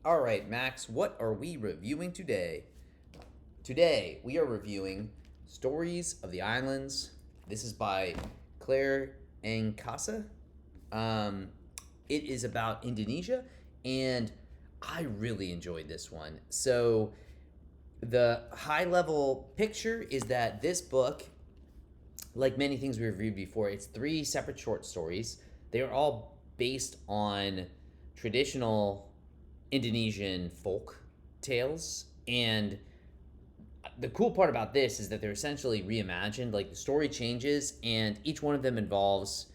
All right, Max, what are we reviewing today? Today, we are reviewing Stories of the Islands. This is by Claire Angkasa. Um, it is about Indonesia, and I really enjoyed this one. So, the high level picture is that this book, like many things we reviewed before, it's three separate short stories. They are all based on traditional Indonesian folk tales. And the cool part about this is that they're essentially reimagined. Like the story changes, and each one of them involves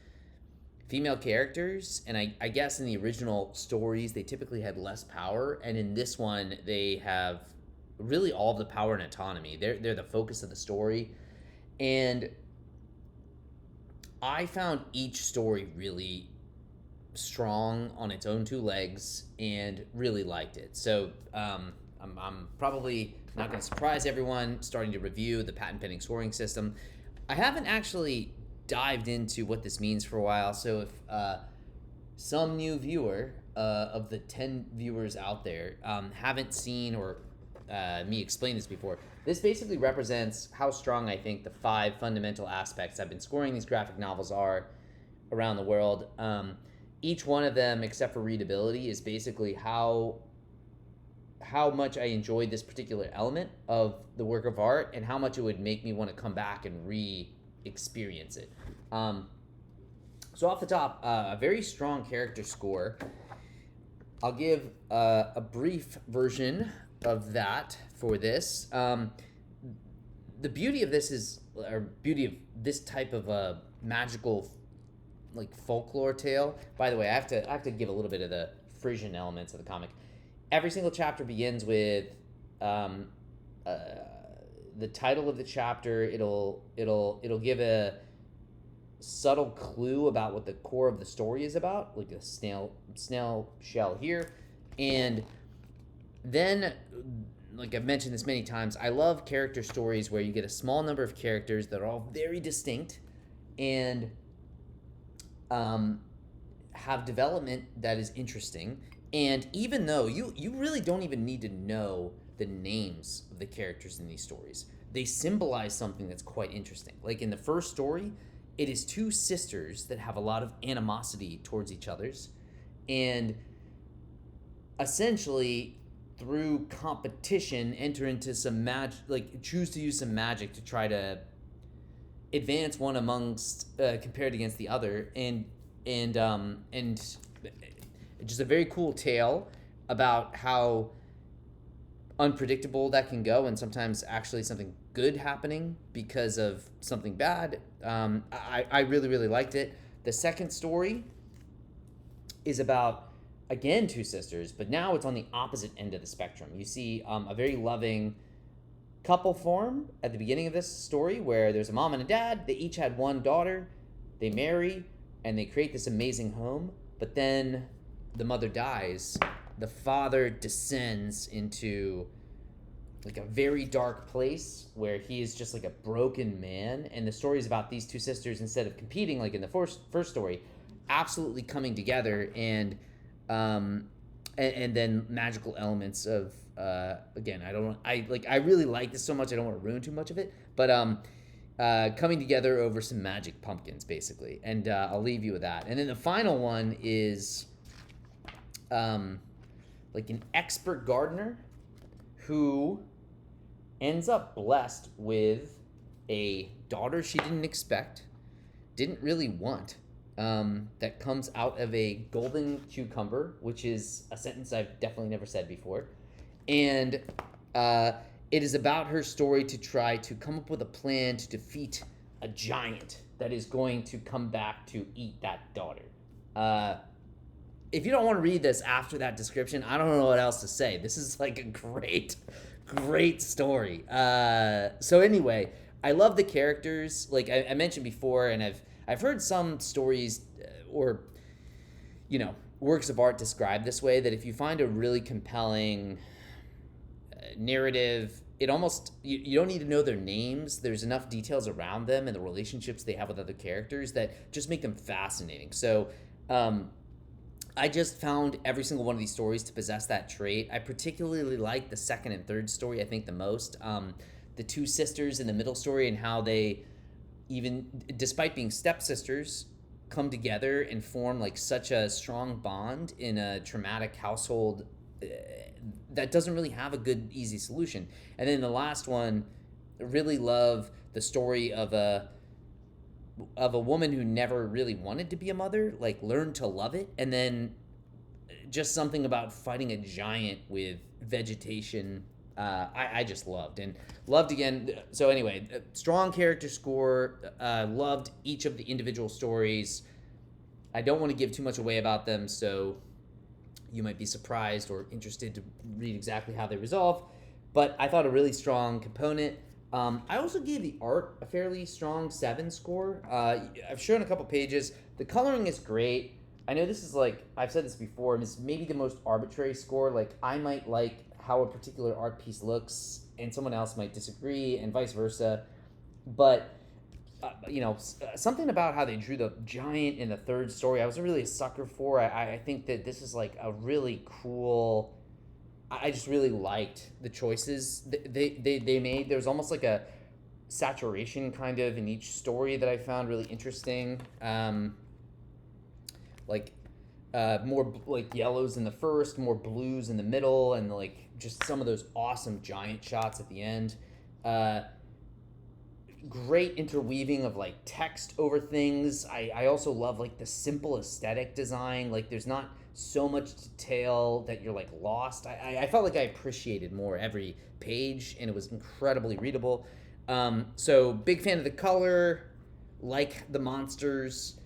female characters. And I guess in the original stories, they typically had less power. And in this one, they have really all of the power and autonomy. They're the focus of the story. And I found each story really strong on its own two legs and really liked it. So I'm probably not going to surprise everyone starting to review the patent pending scoring system. I haven't actually dived into what this means for a while. So if some new viewer of the 10 viewers out there haven't seen or me explain this before, this basically represents how strong I think the five fundamental aspects I've been scoring these graphic novels are around the world. Each one of them, except for readability, is basically how much I enjoyed this particular element of the work of art and how much it would make me want to come back and re-experience it. So off the top, a very strong character score. I'll give a brief version of that for this. The beauty of this is, or beauty of this type of a magical like folklore tale. By the way, I have to give a little bit of the Frisian elements of the comic. Every single chapter begins with um, uh, the title of the chapter. It'll give a subtle clue about what the core of the story is about, like a snail shell here, and then like I've mentioned this many times, I love character stories where you get a small number of characters that are all very distinct and um, have development that is interesting. And even though you really don't even need to know the names of the characters in these stories, they symbolize something that's quite interesting. Like in the first story, it is two sisters that have a lot of animosity towards each other's, and essentially through competition enter into some magic, like choose to use some magic to try to advance one amongst compared against the other, and just a very cool tale about how unpredictable that can go, and sometimes actually something good happening because of something bad. I really really liked it. The second story is about again two sisters, but now it's on the opposite end of the spectrum. You see a very loving couple form at the beginning of this story where there's a mom and a dad. They each had one daughter. They marry and they create this amazing home. But then the mother dies. The father descends into like a very dark place where he is just like a broken man. And the story is about these two sisters, instead of competing like in the first story, absolutely coming together um, and then magical elements of again, I really like this so much I don't want to ruin too much of it, but coming together over some magic pumpkins basically, and I'll leave you with that. And then the final one is um, like an expert gardener who ends up blessed with a daughter she didn't expect, didn't really want, that comes out of a golden cucumber, which is a sentence I've definitely never said before. And uh, it is about her story to try to come up with a plan to defeat a giant that is going to come back to eat that daughter. Uh, if you don't want to read this after that description, I don't know what else to say. This is like a great story. So anyway, I love the characters. Like I mentioned before, and I've heard some stories or works of art described this way, that if you find a really compelling narrative, it almost you don't need to know their names. There's enough details around them and the relationships they have with other characters that just make them fascinating. So I just found every single one of these stories to possess that trait. I particularly like the second and third story, I think, the most. The two sisters in the middle story, and how they, even despite being stepsisters, come together and form like such a strong bond in a traumatic household that doesn't really have a good, easy solution. And then the last one, I really love the story of a woman who never really wanted to be a mother, like learned to love it, and then just something about fighting a giant with vegetation. I just loved again. So anyway, strong character score. Loved each of the individual stories. I don't want to give too much away about them, so you might be surprised or interested to read exactly how they resolve. But I thought a really strong component. I also gave the art a fairly strong 7 score. I've shown a couple pages. The coloring is great. I know this is like, I've said this before, it's maybe the most arbitrary score. Like, I might like how a particular art piece looks, and someone else might disagree, and vice versa. But, something about how they drew the giant in the third story, I was really a sucker for. I think that this is like a really cool... I just really liked the choices they made. There was almost like a saturation kind of in each story that I found really interesting. More like yellows in the first, more blues in the middle, and like just some of those awesome giant shots at the end. Great interweaving of like text over things. I also love like the simple aesthetic design. Like, there's not so much detail that you're like lost. I felt like I appreciated more every page, and it was incredibly readable. So big fan of the color, like the monsters.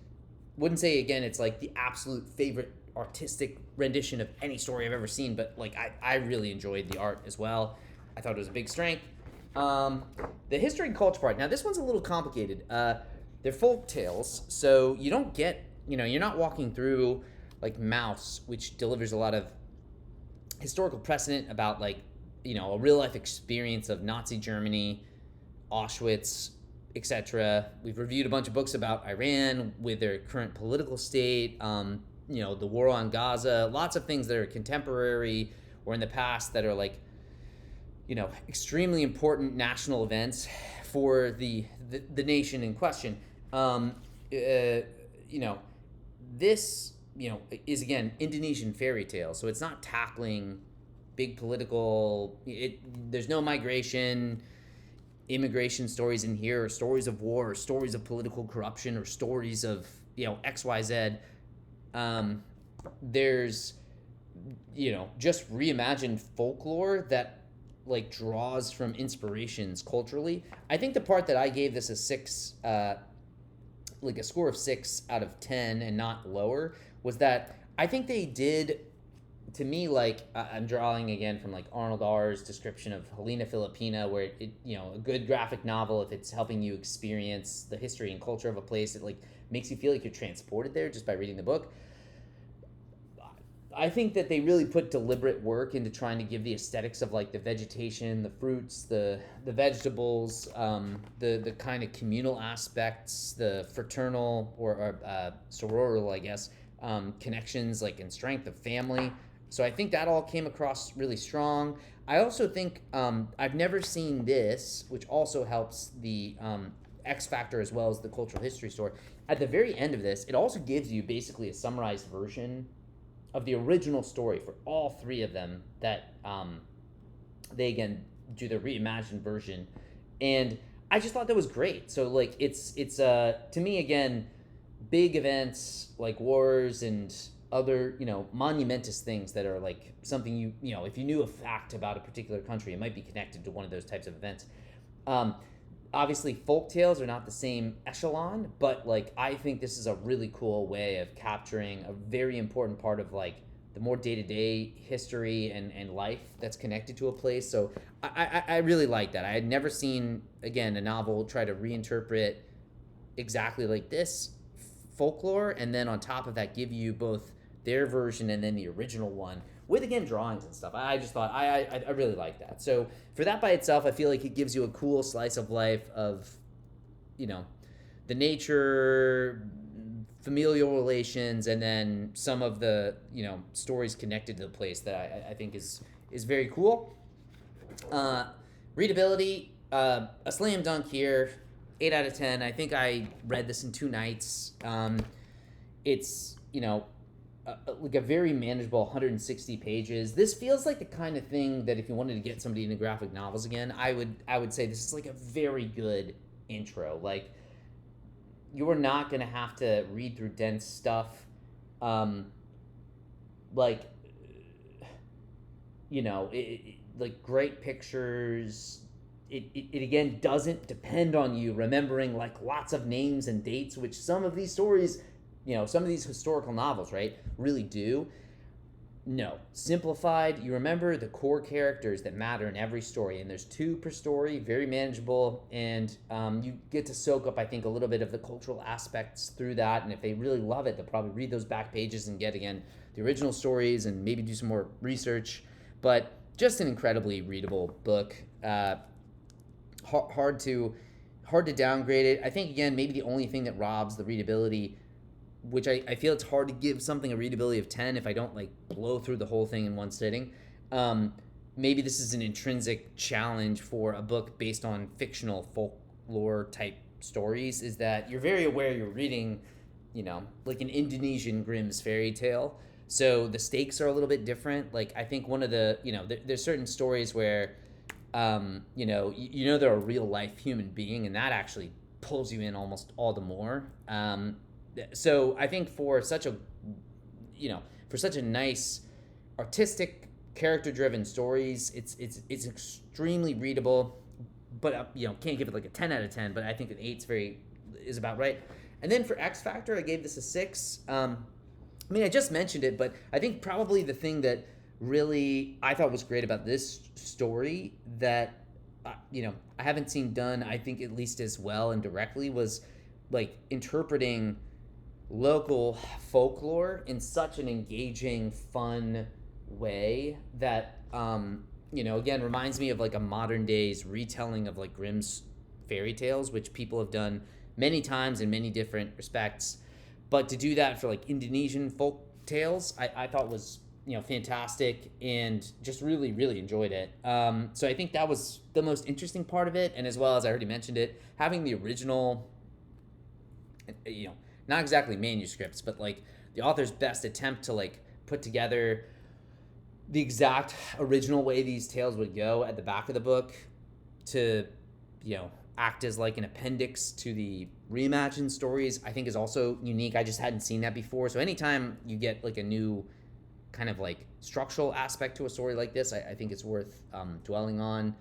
Wouldn't say again it's like the absolute favorite artistic rendition of any story I've ever seen, but like I really enjoyed the art as well. I thought it was a big strength. The history and culture part. Now this one's a little complicated. They're folk tales, so you don't get, you're not walking through like Mouse, which delivers a lot of historical precedent about like, a real life experience of Nazi Germany, Auschwitz, etc. We've reviewed a bunch of books about Iran with their current political state, the war on Gaza, lots of things that are contemporary or in the past that are like, extremely important national events for the nation in question. This is again Indonesian fairy tale, so it's not tackling big political. There's no migration, immigration stories in here, or stories of war, or stories of political corruption, or stories of XYZ. There's just reimagined folklore that like draws from inspirations culturally. I think the part that I gave this a 6, like a score of 6 out of 10 and not lower, was that I think they did, to me, like I'm drawing again from like Arnold R's description of Helena Filipina, where it a good graphic novel, if it's helping you experience the history and culture of a place, it like makes you feel like you're transported there just by reading the book. I think that they really put deliberate work into trying to give the aesthetics of like the vegetation, the fruits, the vegetables, the kind of communal aspects, the fraternal or sororal, I guess, connections, like in strength of family. So I think that all came across really strong. I also think I've never seen this, which also helps the X Factor as well as the cultural history story. At the very end of this, it also gives you basically a summarized version of the original story for all 3 of them that they again do the reimagined version, and I just thought that was great. So like it's to me again, big events like wars and other monumentous things that are like something if you knew a fact about a particular country, it might be connected to one of those types of events. Obviously, folk tales are not the same echelon, but like I think this is a really cool way of capturing a very important part of like the more day-to-day history and life that's connected to a place. So I really like that. I had never seen, again, a novel try to reinterpret exactly like this folklore, and then on top of that give you both their version and then the original one with, again, drawings and stuff. I just thought I really like that. So for that by itself, I feel like it gives you a cool slice of life of, the nature, familial relations, and then some of the stories connected to the place that I think is very cool. Readability, a slam dunk here, 8 out of 10. I think I read this in 2 nights. It's like a very manageable 160 pages. This feels like the kind of thing that if you wanted to get somebody into graphic novels again, I would say this is like a very good intro. Like, you are not going to have to read through dense stuff. Like, like great pictures. It again doesn't depend on you remembering like lots of names and dates, which some of these stories, some of these historical novels, right, really do. No, simplified. You remember the core characters that matter in every story, and there's 2 per story, very manageable, and you get to soak up, I think, a little bit of the cultural aspects through that, and if they really love it, they'll probably read those back pages and get, again, the original stories and maybe do some more research, but just an incredibly readable book. Hard to downgrade it. I think, again, maybe the only thing that robs the readability, which I feel it's hard to give something a readability of 10 if I don't like blow through the whole thing in one sitting. Maybe this is an intrinsic challenge for a book based on fictional folklore type stories, is that you're very aware you're reading, like an Indonesian Grimm's fairy tale. So the stakes are a little bit different. Like, I think one of the, there's certain stories where, they're a real life human being, and that actually pulls you in almost all the more. So I think for such a nice, artistic, character-driven stories, it's extremely readable. But can't give it like a 10 out of 10. But I think an 8 is about right. And then for X Factor, I gave this a 6. I just mentioned it, but I think probably the thing that really I thought was great about this story that I haven't seen done, I think, at least as well and directly, was like interpreting local folklore in such an engaging, fun way that again reminds me of like a modern day's retelling of like Grimm's fairy tales, which people have done many times in many different respects. But to do that for like Indonesian folk tales, I thought was fantastic, and just really, really enjoyed it. So I think that was the most interesting part of it, and as well as I already mentioned it, having the original, not exactly manuscripts, but like the author's best attempt to like put together the exact original way these tales would go at the back of the book to, act as like an appendix to the reimagined stories, I think is also unique. I just hadn't seen that before. So anytime you get like a new kind of like structural aspect to a story like this, I think it's worth dwelling on.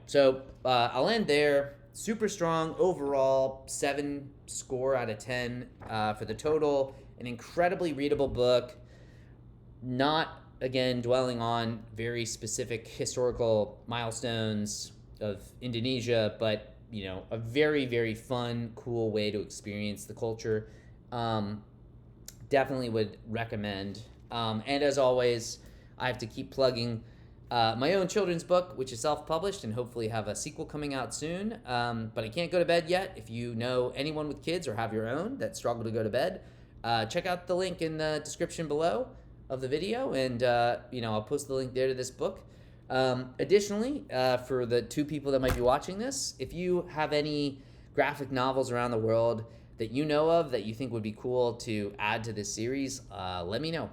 So I'll end there. Super strong overall, 7 score out of 10 for the total. An incredibly readable book. Not, again, dwelling on very specific historical milestones of Indonesia, but, a very, very fun, cool way to experience the culture. Definitely would recommend. And as always, I have to keep plugging my own children's book, which is self-published and hopefully have a sequel coming out soon. But I can't go to bed yet. If you know anyone with kids or have your own that struggle to go to bed, check out the link in the description below of the video, and I'll post the link there to this book. Additionally, for the 2 people that might be watching this, if you have any graphic novels around the world that you know of that you think would be cool to add to this series, let me know.